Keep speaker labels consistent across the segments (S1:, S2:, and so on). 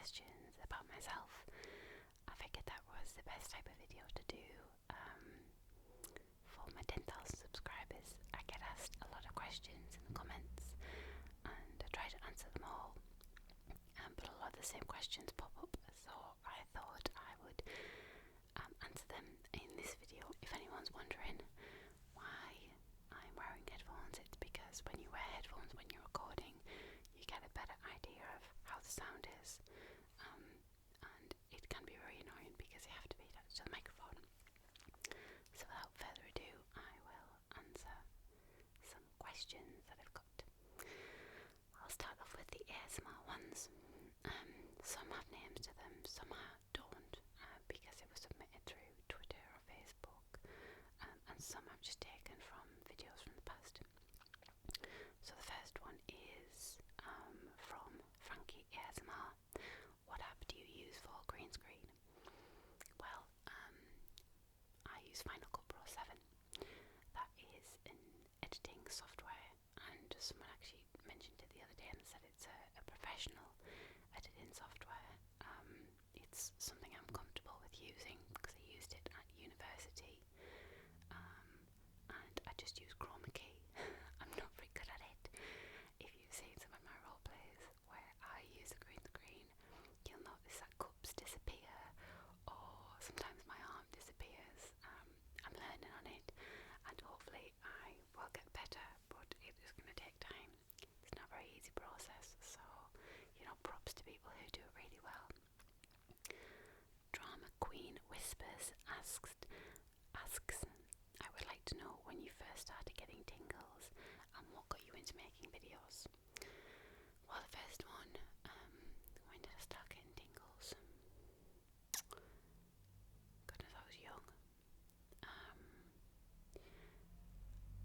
S1: questions about myself, I figured that was the best type of video to do. For my 10,000 subscribers, I get asked a lot of questions in the comments, and I try to answer them all, but a lot of the same questions pop up, so I thought I would answer them in this video. If anyone's wondering why I'm wearing headphones, it's because when you wear headphones when you're recording, you get a better idea of how the sound is, and it can be very annoying because you have to be attached to the microphone. So without further ado, I will answer some questions that I've got. I'll start off with the ASMR ones. Some have names to them, some don't, because it was submitted through Twitter or Facebook, and some I've just taken from videos from the past. So the first one is from Frankie ASMR. What app do you use for green screen? Well, I use Final Cut Pro 7. That is an editing software, and someone actually mentioned it the other day and said it's a professional editing software. It's something I'm comfortable with using because I used it at university, and I just use chroma key. I'm not very good at it. If you've seen some of my role plays where I use a green screen, you'll notice that cups disappear, or sometimes my arm disappears. I'm learning on it, and hopefully I will get better, but it is going to take time. It's not a very easy process, so props to people who do it really well. Drama Queen Whispers asks, I would like to know when you first started getting tingles and what got you into making videos. Well, the first one, when did I start getting tingles? Goodness, I was young.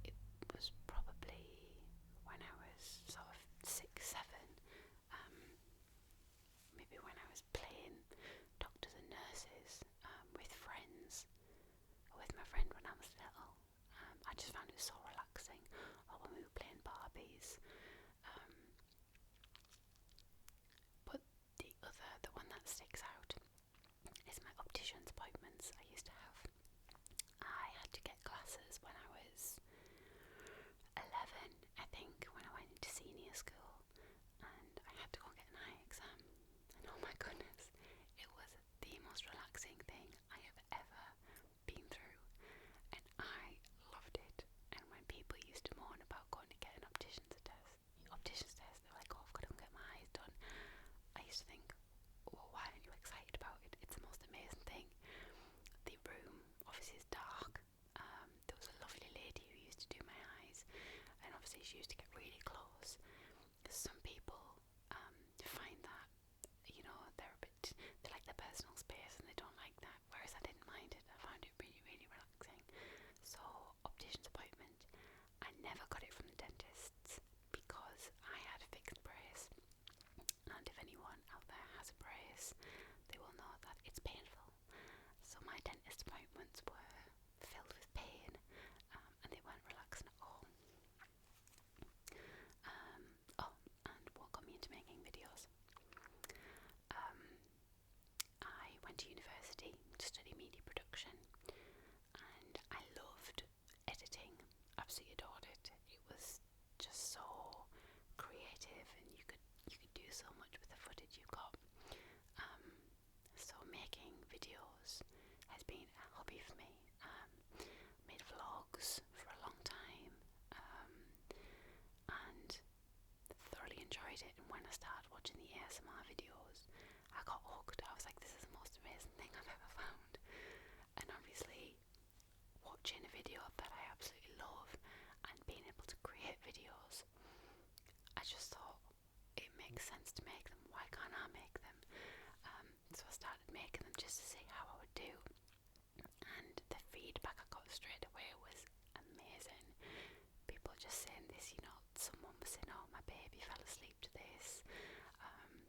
S1: It was probably when I was sort of 6, 7. Maybe when I was playing doctors and nurses with friends, or with my friend when I was little. I just found it so relaxing. Or when we were playing Barbies. But the one that sticks out is my optician's appointments I used to have. I had to get glasses when I was 11, I think, when I went into senior school, and I had to go and get an eye exam. And oh my goodness, it was the most relaxing thing I have ever been through, and I loved it. And when people used to moan about going to get an optician's test, they're like, oh, I've got to go and get my eyes done. I used to think, well, why aren't you excited about it? It's the most amazing thing. The room obviously is dark. There was a lovely lady who used to do my eyes, and obviously she used to get really close. Some people find that, they like their personal space and they don't like that, whereas I didn't mind it. I found it really, really relaxing. So, optician's appointment, I never got it from the dentists because I had a fixed brace, and if anyone out there has a brace, they will know that it's painful. So my dentist appointments were filled with pain, and they weren't relaxing at all. And what got me into making videos? I went to university to study media production, and I loved editing. Absolutely adored it. It was just so creative, and you could do so much with the footage you got. So making videos has been a hobby for me. Made vlogs for a long time, and thoroughly enjoyed it. And when I started watching the ASMR videos, I got hooked. I was like, this is the most amazing thing I've ever found. And obviously, watching a video that I absolutely love and being able to create videos, I just thought it makes sense to make them. Why can't I make them? So I started making them just to see how I would do. And the feedback I got straight away was amazing. People just saying this, someone was saying, oh, my baby fell asleep to this.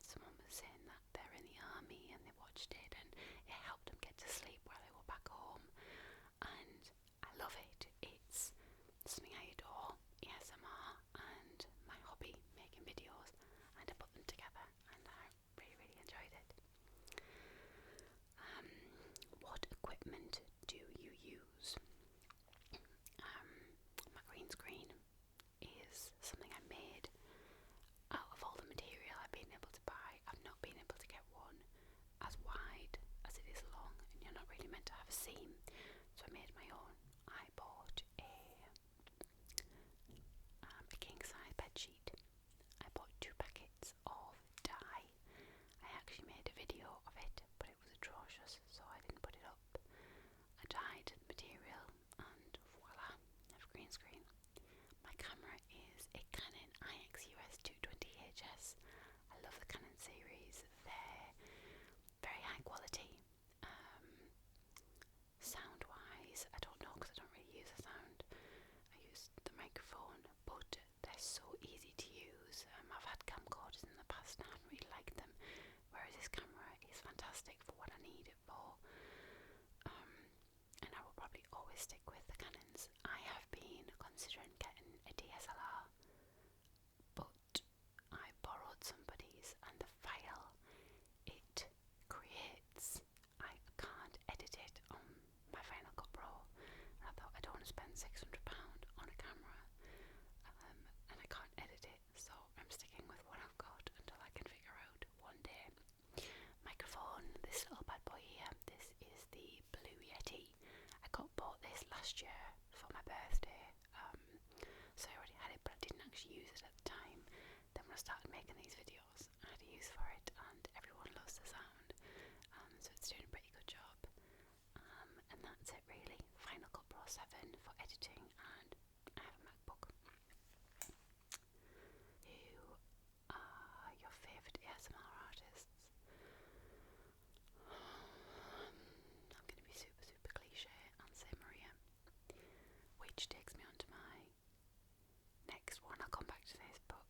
S1: Someone was saying that they're in the army and they watched it and it helped them get to sleep while they were back home. And I love it. It's something I adore, ASMR, and my hobby, making videos, and I put them together, and I really, really enjoyed it. equipment do you use? My green screen is something I made out of all the material I've been able to buy. I've not been able to get one as wide as it is long, and you're not really meant to have a seam, so I made my own. I bought a king size bed sheet. I bought 2 packets of dye. I actually made a video of it, but it was atrocious, so I didn't put it up. I dyed the material, and voila, I have a green screen. My camera is a Canon IX-US 220HS. I love the Canon series. They're very high quality. Sound-wise, I don't know because I don't really use the sound. I use the microphone, but they're so easy to use. I've had camcorders in the past and I haven't really liked them, whereas this camera is fantastic for what I need it for. And I will probably always stick with the Canons. I have been considering getting a DSLR, but I borrowed somebody's, and the file it creates, I can't edit it on my Final Cut Pro, and I thought I don't want to spend £600 on a camera, and I can't edit it, so I'm sticking with what I've got until I can figure out one day. Microphone, this little bad boy here, this is the Blue Yeti. I bought this last year for my birthday, so I already had it, but I didn't actually use it at the time. Then when I started making these videos, I had a use for it, and everyone loves the sound, so it's doing a pretty good job. And that's it really. Final Cut Pro 7 for editing, and I have a MacBook. Who are your favourite ASMR artists? I'm going to be super cliche and say Maria, which takes me on to my next one. I'll come back to this, but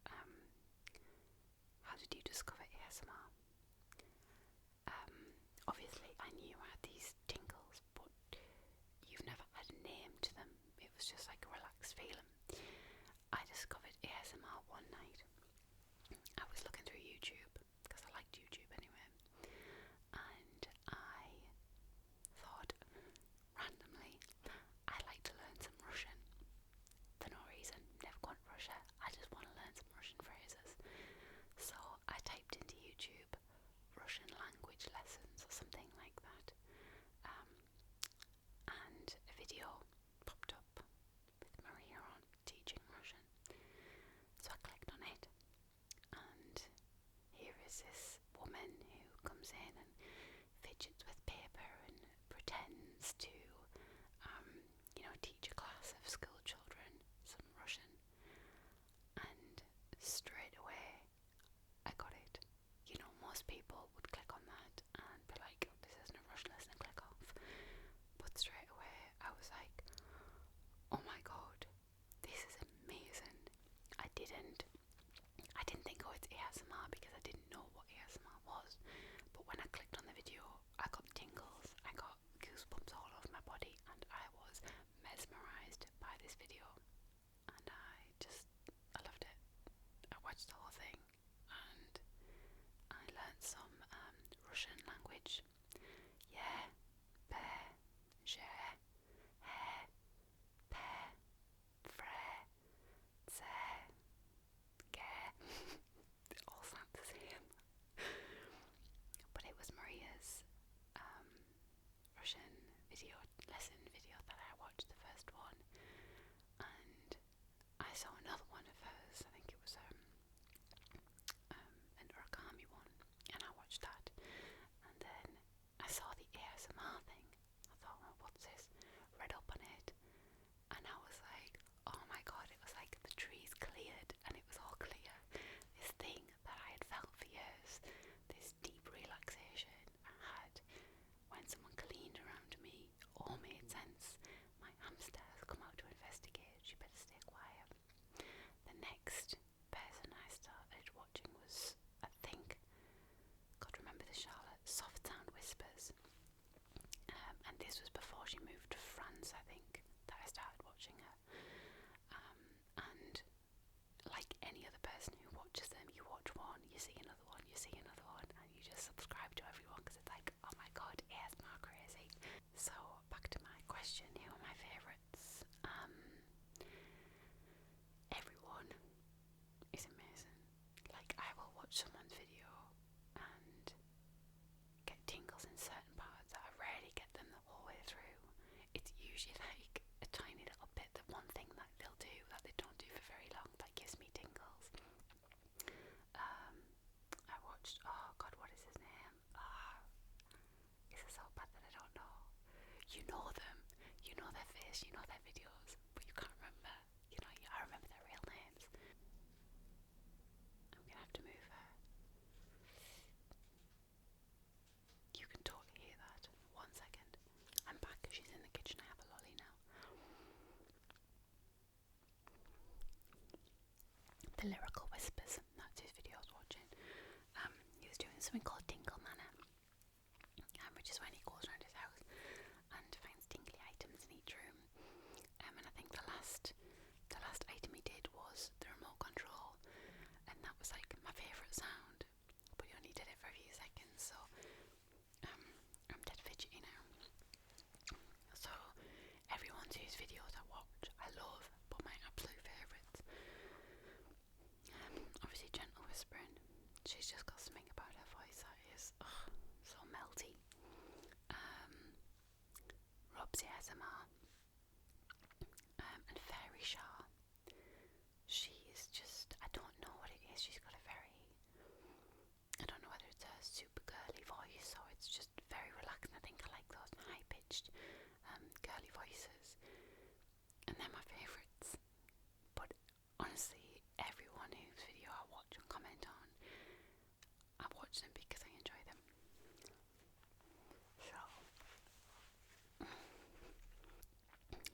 S1: how did you discover ASMR? Obviously I knew I had these tingles, but you've never had a name to them. It was just like a relaxed feeling. I discovered ASMR one night. I was looking through YouTube, because I liked YouTube anyway, and I thought, randomly, I like to learn some Russian. For no reason, never gone to Russia, I just want to learn some Russian phrases. So I typed into YouTube Russian language lessons or something like that, and a video popped up with Maria on teaching Russian. So I clicked on it, and here is this woman who comes in and fidgets with paper and pretends to teach a class of school children some Russian, and straight away I got it. Most people would click on that and be like, oh, this isn't a Russian lesson, and click off. But straight away I was like, oh my god, this is amazing. I didn't think, oh, it's ASMR, because I didn't know what ASMR was. But when I clicked on the video, I got tingles, I got goosebumps all over my body, and I was mesmerised by this video. And I loved it. I watched the whole thing, and I learned some Russian language. Yeah, bear, je, he, pe, fre, ze, ge. It all sound the same. But it was Maria's Russian lesson video that I watched, the first one, and I saw another one of hers. I think it was an origami one, and I watched that, and then I saw the ASMR thing. I thought, well, what's this? Read up on it, and I was like, oh my god, it was like the trees cleared and it was all clear. This thing that I had felt for years, this deep relaxation I had when someone cleaned around me, all made sense. My hamster has come out to investigate, she better stay quiet. The next person I started watching was, I think, God, remember the Charlotte, Soft Sound Whispers, and this was before she moved to France, I think, that I started watching her. And like any other person who watches them, you watch one, you see another one, you see another one, and you just subscribe to everyone, because it's like, oh my god, ASMR crazy. So question. Who are my favourites? Everyone is amazing. Like, I will watch someone's video and get tingles in certain parts. I rarely get them the whole way through. It's usually like a tiny little bit, the one thing that they'll do that they don't do for very long that gives me tingles. I watched, oh god, what is his name? Is it so bad that I don't know? You know them, you know their face, you know their videos, but you can't remember. You know, I remember their real names. I'm gonna have to move her. You can totally hear that. 1 second. I'm back. She's in the kitchen. I have a lolly now. The Lyrical Whispers. That's his video I was watching. He was doing something called Tingle Manor, which is when he goes around his house and finds tingly items in each room. And I think the last item he did was the remote control, and that was like my favourite sound. But he only did it for a few seconds, so I'm dead fidgety now. So everyone whose videos I watch, I love, but my absolute favourites. Obviously Gentle Whispering. She's just got something about her voice that is so melty. Rob's ASMR. And Fairy Shah. She is just, I don't know what it is. She's got a very, I don't know whether it's a super girly voice or it's just very relaxing. I think I like those high pitched girly voices, and they're my favourites. But honestly, everyone whose video I watch and comment on, I watch them because I enjoy them. So,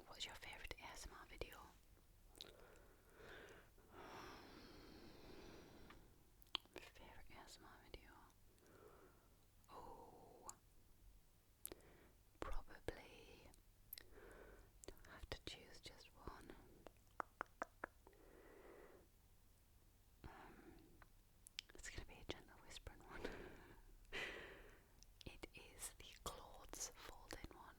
S1: what's your favourite ASMR video? Favourite ASMR video? Oh, probably don't have to choose just one. It's going to be a Gentle Whispering one. It is the Clothezzzz fold-in one.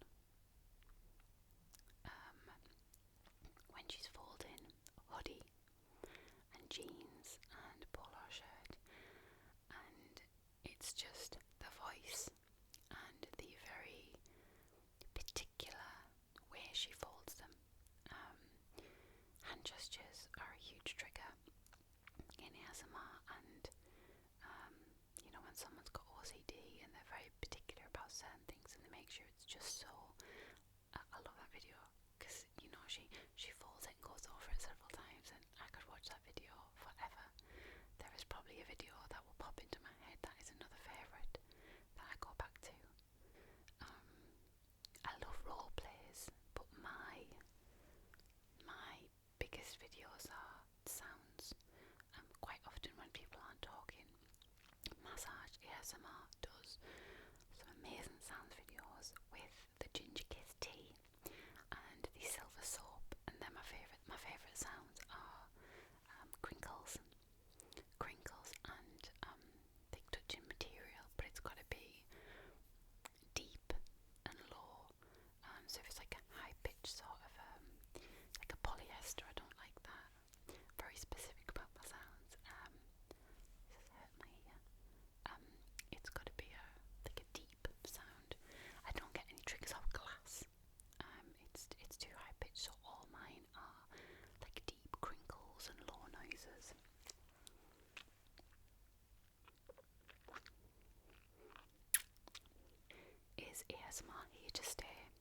S1: When she's folding a hoodie and jeans and polo shirt, and it's just the voice and the very particular way she folds them. Hand gestures are a huge trigger in ASMR, and you know, when someone's got OCD and they're very particular about certain things and they make sure it's just so. I love that video because, you know, she folds it and goes over it several times, and I could watch that video forever. There is probably a video that will pop into my head that is another favourite that I go back to. I love role plays, but my biggest videos are sounds. Quite often when people aren't talking, Massage ASMR does some amazing sounds videos with the ginger kiss tea and the silver soap, and they're my favourite. My favourite sounds are crinkles and thick touching material, but it's got to be deep and low. So if it's like a high pitch sort of like a polyester, I don't like that. Very specific about my sounds. This has hurt my ear. It's got to be like a deep sound. I don't get any triggers off glass. It's too high pitched, so all mine are like deep crinkles and low noises. Is ASMR here to stay?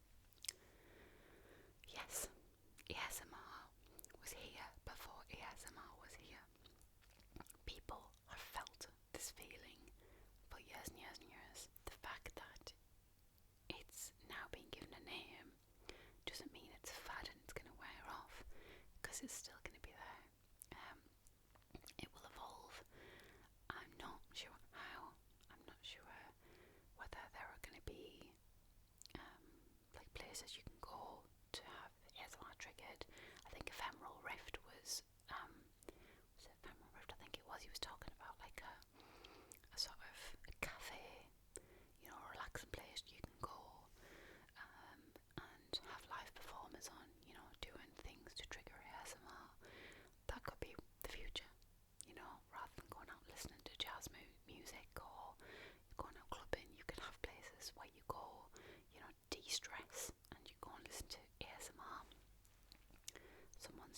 S1: Yes, ASMR was here before ASMR was here. People have felt this feeling for years and years and years. The fact that it's now being given a name doesn't mean it's a fad and it's going to wear off, because it's still going to be there. It will evolve. I'm not sure how. I'm not sure whether there are going to be like places you can go to have ASMR triggered. I think Ephemeral Rift was it Ephemeral Rift? I think it was. He was talking about like a sort of a cafe, you know, a relaxing place you can go and have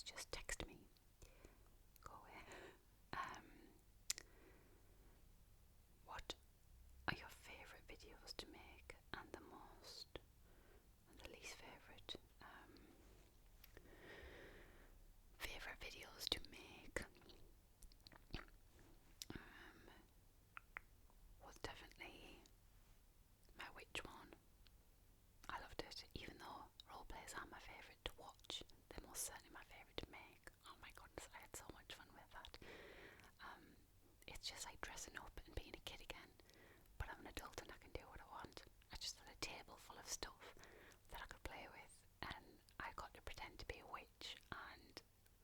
S1: just text me. Go away. What are your favourite videos to make, and the most and the least favourite? Favourite videos to make was definitely my witch one. I loved it, even though role plays are my favourite to watch. They're most certainly my favourite to make. Oh my goodness, I had so much fun with that. It's just like dressing up and being a kid again, but I'm an adult and I can do what I want. I just had a table full of stuff that I could play with, and I got to pretend to be a witch, and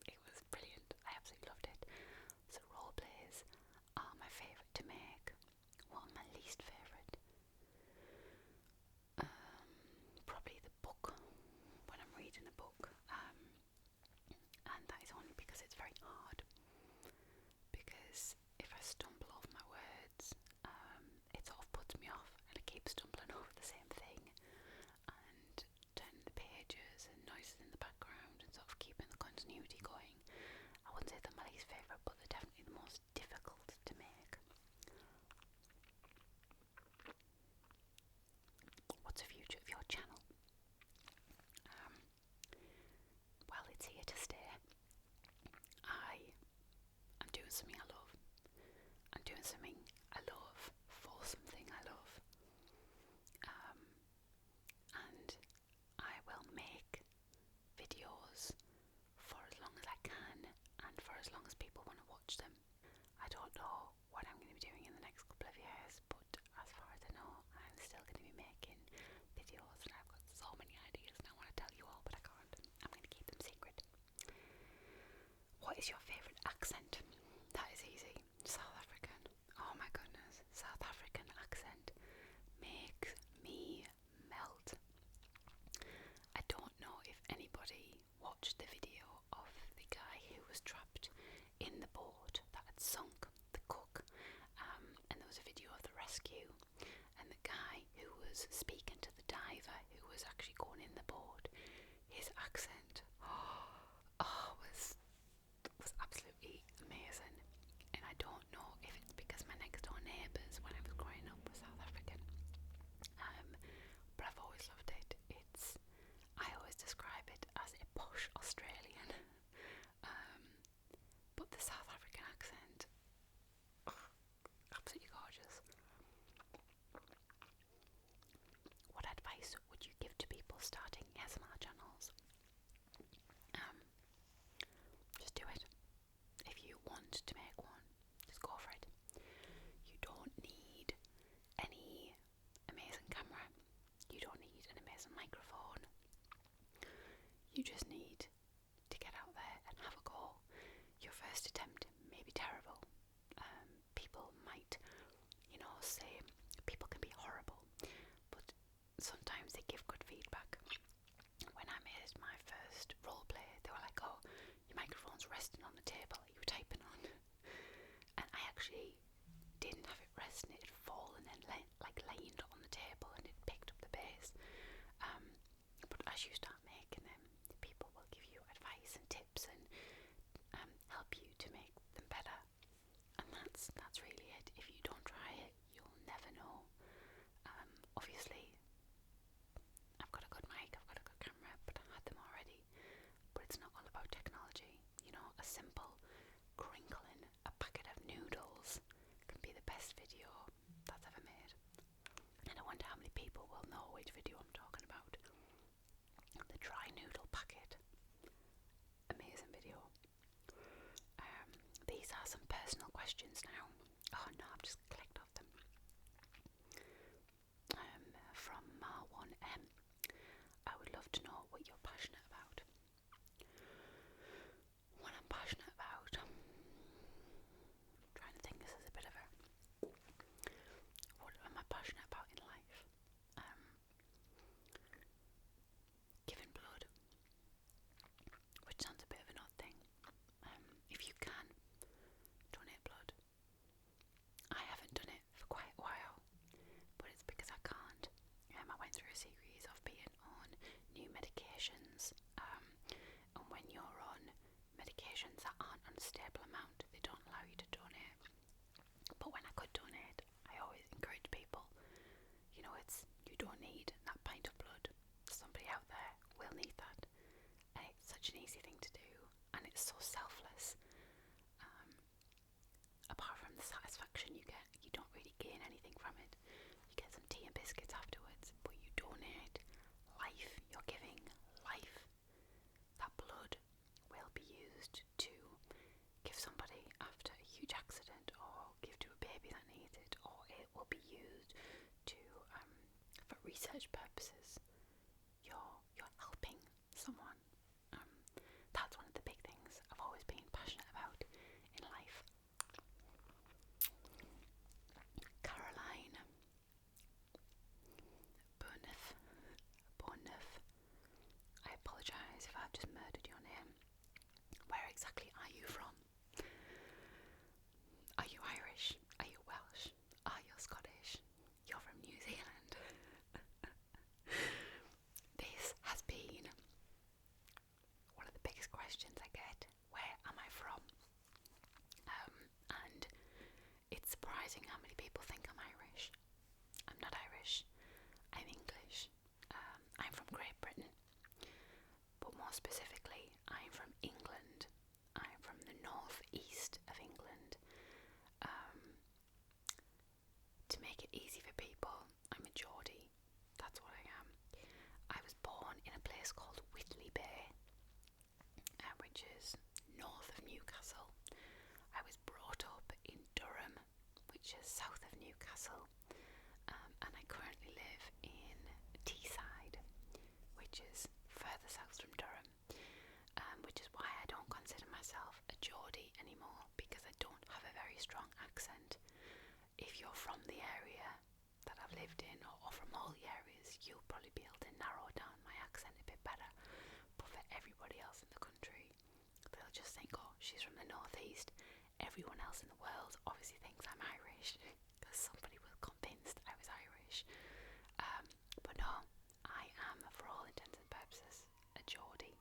S1: it was brilliant. I absolutely loved it. So role plays are my favourite to make. What are my least favourite? Probably the book, when I'm reading a book, and that is only because it's very hard. Because if I stumble over my words, it sort of puts me off, and I keep stumbling over the same thing, and turning the pages and noises in the background, and sort of keeping the continuity going. I wouldn't say they're my least favourite, but they're definitely the most difficult to make. What's the future of your channel? Well, it's here to stay. I am doing something I love. I'm doing something I love for something I love. And I will make videos for as long as I can, and for as long as people want to watch them. I don't know what I'm going to be doing in the next couple of years, but as far as I know, I'm still going to be making videos, and I've got so many ideas and I want to tell you all, but I can't. I'm going to keep them secret. What is your favourite accent? That is easy. South African. Oh my goodness. South African accent makes me melt. I don't know if anybody watched the video of the guy who was trapped in the boat that had sunk, the cook, and there was a video of the rescue, and the guy who was speaking to the diver who was actually going in the boat, his accent was absolutely amazing. And I don't know if it's because my next door neighbours when I was growing up were South African, but I've always loved it. I always describe it as a posh Australian, but the South African accent, absolutely gorgeous. What advice would you give to people starting ASMR channels? Just do it. If you want to make one, just go for it. You don't need any amazing camera. You don't need an amazing microphone. You just need to get out there and have a go. Your first attempt may be terrible. People might, say people can be horrible, but sometimes they give good feedback. When I made my first roleplay, they were like, "Oh, your microphone's resting on the table that you were typing on," and I actually didn't have it resting; it had fallen and laid on the table, and it picked up the bass. But as you start making them, people will give you advice and tips and help you to make them better. And that's really it. If you don't try it, you'll never know. Obviously, I've got a good mic, I've got a good camera, but I had them already. But it's not all about technology. A simple crinkling a packet of noodles can be the best video that's ever made. And I wonder how many people will know which video I'm talking about. The dry noodle packet. Amazing video. These are some personal questions now. Oh no, I've just clicked off them. From Ma1M. I would love to know what you're passionate about. What I'm passionate about. I'm trying to think, this is a bit of a... What am I passionate about in life? Giving blood. Which sounds a bit of an odd thing. If you can, donate blood. I haven't unstable amount. They don't allow you to donate. But when I could donate, I always encourage people, you know, you don't need that pint of blood. Somebody out there will need that. And it's such an easy thing to do, and it's so selfless. Apart from the satisfaction you get, you don't really gain anything from it. You get some tea and biscuits afterwards, but you donate life. You're giving life. That blood will be used to give somebody after a huge accident, or give to a baby that needs it, or it will be used to for research purposes. You're helping someone. That's one of the big things I've always been passionate about in life. Caroline Bourneuf, I apologise if I've just murdered your name. Where exactly are you from? Are you Irish? Are you Welsh? Are you Scottish? You're from New Zealand. This has been one of the biggest questions I get. Where am I from? And it's surprising how many people think I'm Irish. I'm not Irish. I'm English. I'm from Great Britain. But more specifically, I'm from England. I'm from the northeast of England. To make it easy for people, I'm a Geordie. That's what I am. I was born in a place called Whitley Bay, which is north of Newcastle. I was brought up in Durham, which is south of Newcastle, and I currently live in Teesside, which is further south from Durham, which is why I don't consider myself a Geordie anymore, because I don't have a very strong accent. If you're from the area that I've lived in, or from all the areas, you'll probably be able to narrow down my accent a bit better. But for everybody else in the country, they'll just think, oh, she's from the northeast. Everyone else in the world obviously thinks I'm Irish, because somebody was convinced I was Irish. But no, I am, for all intents and purposes, a Geordie.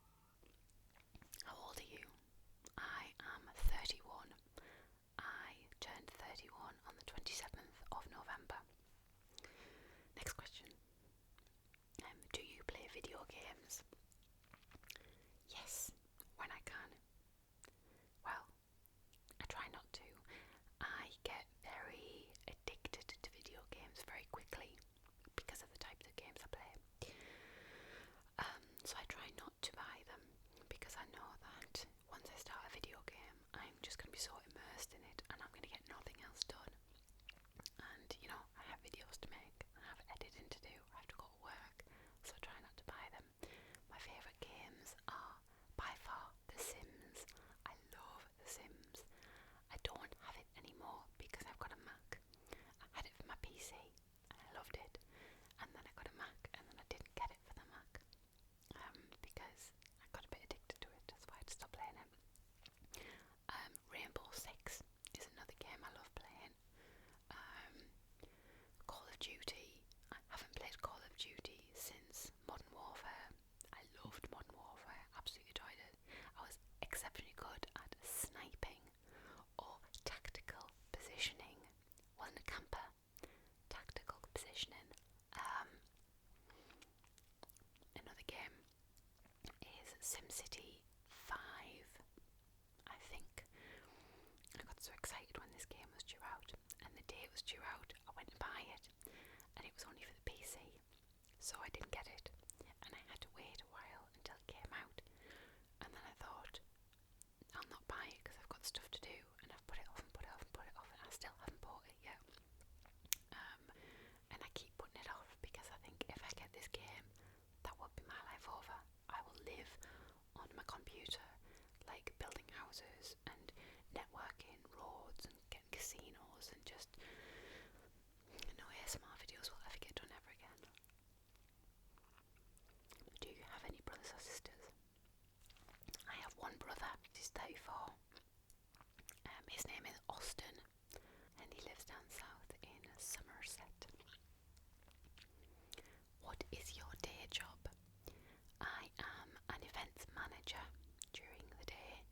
S1: How old are you? I am 31. I turned 31 on the 27th of November. Next question. Do you play video games? Yes, when I can. Well, I try not to. I get very addicted to video games very quickly because of the types of games I play. So I try not to buy them, because I know that once I start a video game, I'm just going to be so immersed in it, and I'm going to get nothing else done. And, you know, I have videos to make, I have editing to do, I have to go to work, so I try not to buy them. My favourite games are, by far, The Sims. I love The Sims. I don't have it anymore because I've got a Mac. I had it for my PC, and I loved it. And then I got a Mac, and then I didn't get it for the Mac. Because I got a bit addicted to it, that's why I had to stop playing it. Rainbow Six is another game I love playing. Call of Duty. I haven't played Call of Duty since Modern Warfare. I loved Modern Warfare, absolutely enjoyed it. I was exceptionally good at sniping or tactical positioning. Wasn't a camper. Tactical positioning. Another game is SimCity 5, I think. I got so excited when this game was due out, and the day it was due out, I went to buy it, and it was only for the PC, so I didn't get it, and I had to wait a while until it came out, and then I thought, I'll not buy it because I've got stuff to do, and I've put it off and put it off and put it off, and I still haven't bought it yet. And I keep putting it off because I think if I get this game, that will be my life over. I will live on my computer, like building houses and networking roads and getting casinos, and just no ASMR videos will ever get done ever again. Do you have any brothers or sisters? I have one brother, he's 34. His name is Austin, and he lives down south in Somerset. What is your day job? I am an events manager during the day.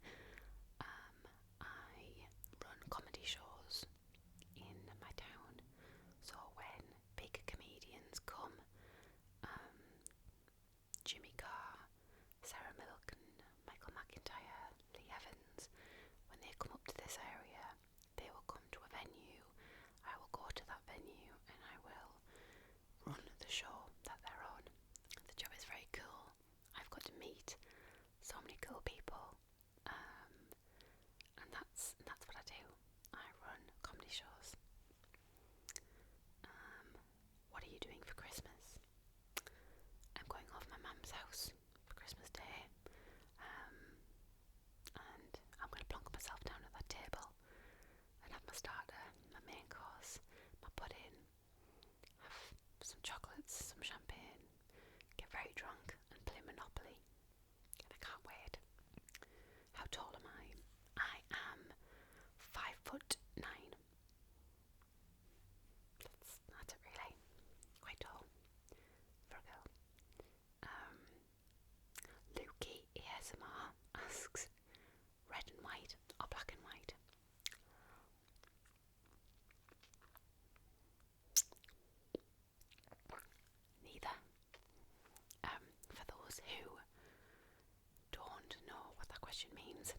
S1: question means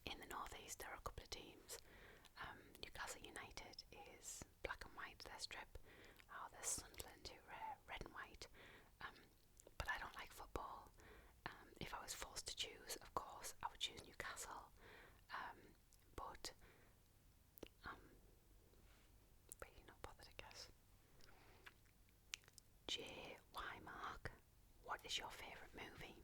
S1: in the northeast there are a couple of teams. Newcastle United is black and white, their strip. There's Sunderland who are red and white. But I don't like football. If I was forced to choose, of course, I would choose Newcastle. But really not bothered, I guess. J.Y. Mark, what is your favourite movie?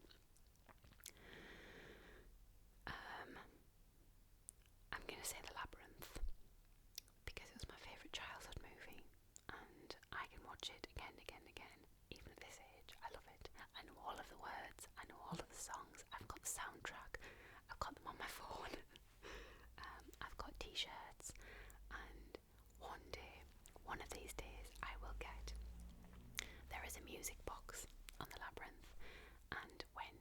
S1: I'm going to say The Labyrinth, because it was my favourite childhood movie, and I can watch it again and again and again, even at this age. I love it. I know all of the words, I know all of the songs, I've got the soundtrack, I've got them on my phone. I've got t-shirts, and one of these days, I will get. There is a music box on The Labyrinth, and when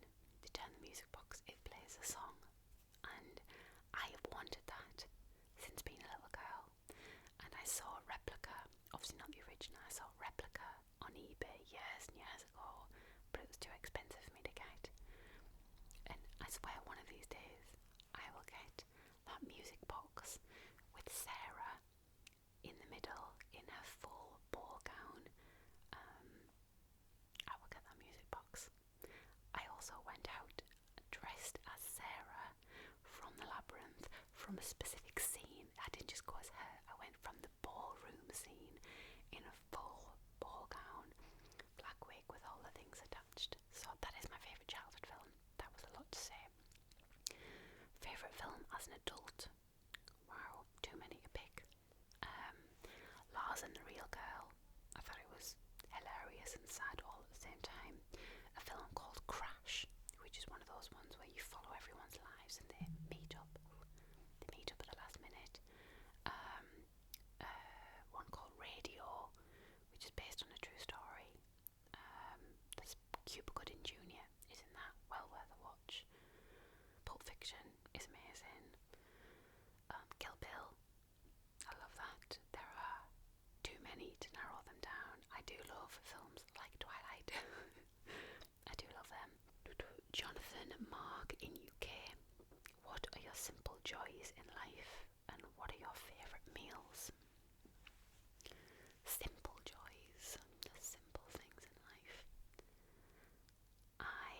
S1: they turn the music box, it plays a song, and I have wanted that since being a little girl. And I saw a replica, obviously not the original, I saw a replica on eBay years and years ago, but it was too expensive for me to get. And I swear one of these days I will get that music box with Sarah in the middle in her full ball gown. I will get that music box. I also went out dressed as Sarah from The Labyrinth, from a specific scene. I didn't just go as her, I went from the ballroom scene in a full ball gown, black wig with all the things attached. So that is my favourite childhood film. That was a lot to say. Favourite film as an adult? Wow, too many to pick. Lars and the Real Girl. I thought it was hilarious and sad all at the same time. A film called Crash, which is one of those ones where you follow everyone's lives and they meet up. They meet up at the last minute. One called Radio, which is based on a true story. There's Cuba Gooding Jr. is in that, well worth a watch. Pulp Fiction is amazing. Kill Bill, I love that. There are too many to narrow them down. I do love films like Twilight. I do love them. Jonathan Mark in UK. What are your simple joys in life, and what are your favourite meals? Simple joys, the simple things in life. I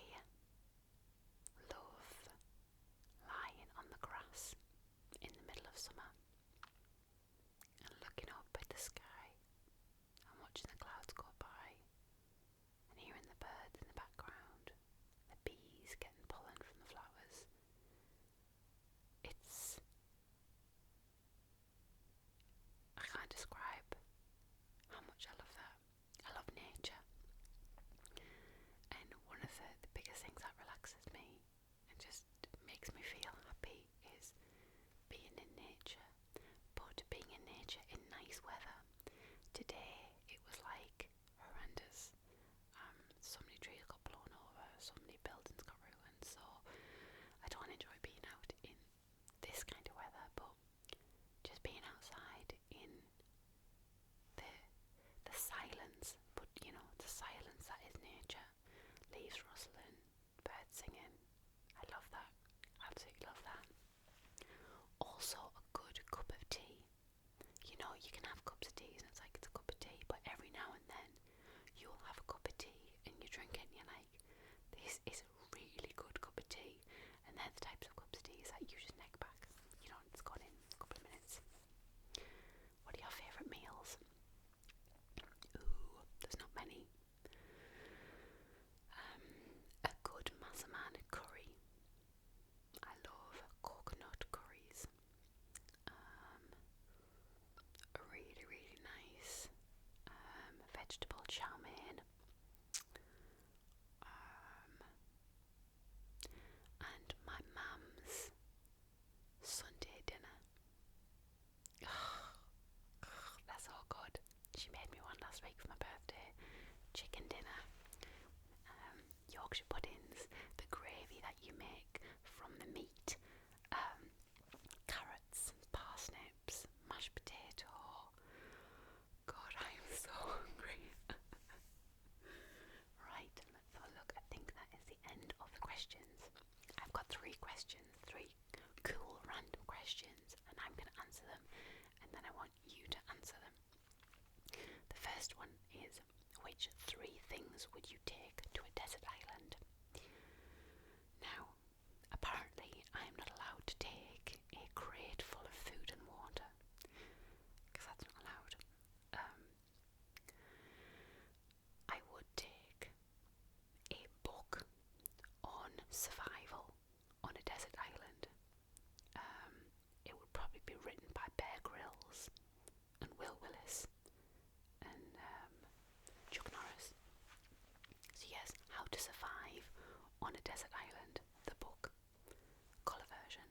S1: love lying on the grass in the middle of summer and looking up at the sky and watching the clouds go by and hearing the birds in the background, the bees getting pollen from the flowers. I can't describe how much I love that. I love nature, and one of the biggest things that relaxes me and just makes me feel happy is being in nature, but being in nature in nice weather. Today it was like horrendous. So many trees got blown over, so many buildings got ruined, so I don't enjoy being out in this kind of weather, but just being outside in the silence, but you know, the silence that is nature, leaves rustling, birds singing. I love that. Absolutely love that. Also a good cup of tea. You know, you can have cups of tea and it's like it's a cup of tea, but every now and then you'll have a cup of tea and you drink it and you're like, this is a really good cup of tea. And they're the types of cups of teas that you just neck back. You know, it's gone in a couple of minutes. What are your favourite meals? Ooh, there's not many. A good massaman curry. I love coconut curries. A really, really nice vegetable chow mein. questions, 3 cool random questions, and I'm going to answer them, and then I want you to answer them. The first one is, which 3 things would you take to a desert island? Now, apparently I'm not allowed to take a crate full of food and water, because that's not allowed. I would take a book on survival on a desert island. It would probably be written by Bear Grylls and Will Willis and Chuck Norris. So yes, How to Survive on a Desert Island, the book, colour version.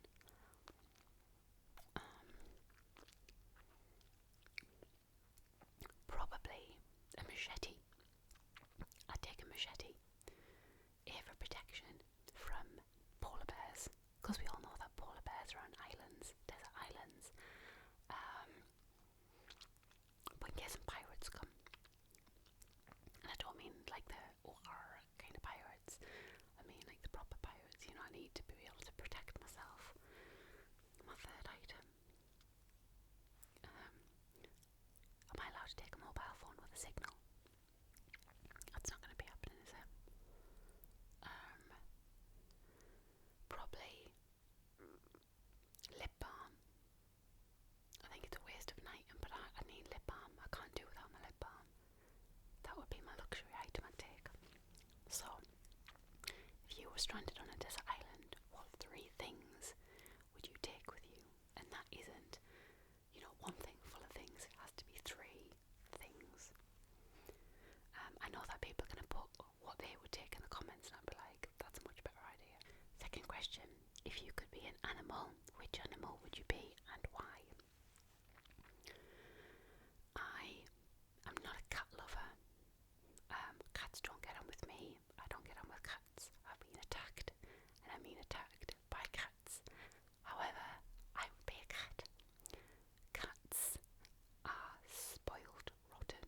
S1: Probably a machete. I'd take a machete, A, for protection from polar bears, because we all know that polar bears are on islands, desert islands. But in case some pirates come, and I don't mean like the OR kind of pirates, I mean like the proper pirates, I need to be able to protect myself. My third item. Am I allowed to take a mobile phone with a signal? That's not going to be happening, is it? Probably lip balm. I think it's a waste of an item, but I need lip balm. I can't do without my lip balm. That would be my luxury item I'd take. So, if you were stranded on a desert island, what 3 things would you take with you? And that isn't, one thing full of things. It has to be 3 things. I know that people are going to put what they would take in the comments, and I'd be like, that's a much better idea. Second question, if you could be an animal, which animal would you be and why? I am not a cat lover. Cats don't get on with me. I don't get on with cats. I've been attacked, and I mean attacked by cats. However, I would be a cat. Cats are spoiled rotten.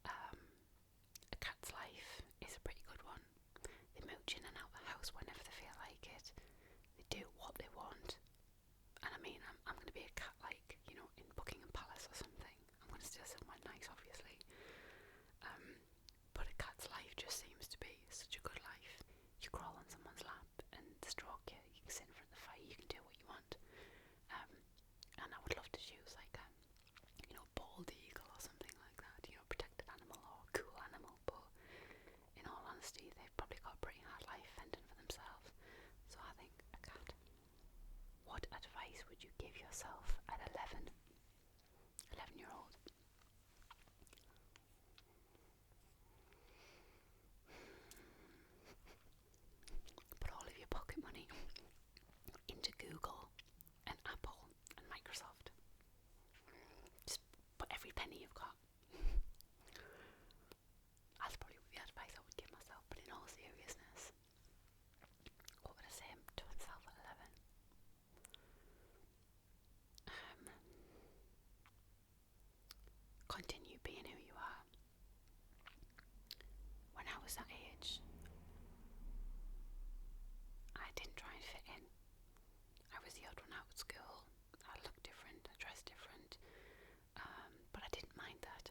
S1: A cat's life is a pretty good one. They mooch in and out the house whenever they feel like it. They do what they want. And I mean, I'm going to be a cat, like, in Buckingham Palace or something. I'm going to steal somewhere nice, obviously. But a cat's life just seems to be such a good life. You crawl on someone's lap and stroke you. You can sit in front of the fire. You can do what you want. And I would love to choose like a, bald eagle or something like that. Protected animal or cool animal. But in all honesty, they've probably got a pretty hard life fending for themselves. So I think a cat. What advice would you give yourself at 11-year-old? Put all of your pocket money into Google and Apple and Microsoft. Just put every penny you've got. That's probably the advice I would give myself, but in all seriousness, what would I say to myself at 11? Continue being who you are. When I was that age, I didn't try and fit in. I was the odd one out at school. I looked different, I dressed different, but I didn't mind that.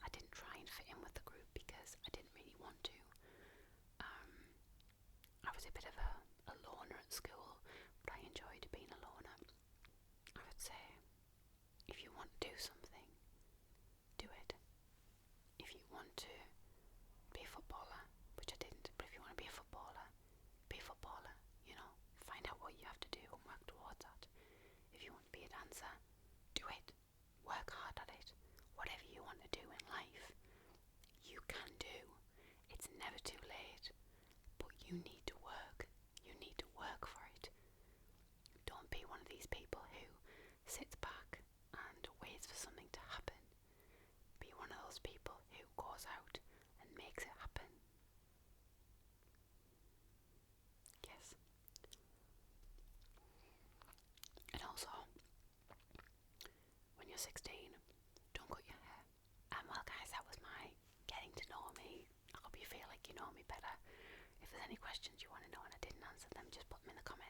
S1: I didn't try and fit in with the group because I didn't really want to. I was a bit of a loner at school, but I enjoyed being a loner. I would say, if you want to do something, do it. If you want to be a footballer, which I didn't, but if you want to be a footballer, find out what you have to do and work towards that. If you want to be a dancer, do it. Work hard at it. Whatever you want to do in life, you can do. It's never too late, but you need to work. You need to work for it. Don't be one of these people who sits back and waits for something to happen. Be one of those people who goes out and makes it happen. Yes. And also, when you're 16, don't cut your hair. Well guys, that was my getting to know me. I hope you feel like you know me better. If there's any questions you want to know and I didn't answer them, just put them in the comments.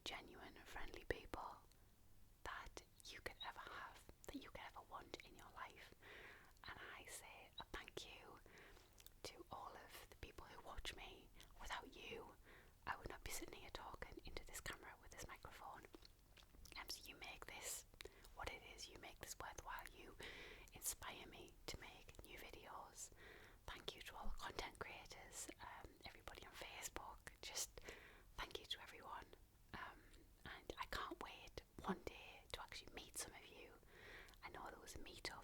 S1: genuine, friendly people that you could ever have, that you could ever want in your life. And I say a thank you to all of the people who watch me. Without you, I would not be sitting here talking into this camera with this microphone. So you make this what it is, you make this worthwhile, you inspire me to make new videos. Thank you to all the content creators, everybody on Facebook, just thank you to everyone. And I can't wait one day to actually meet some of you. I know there was a meetup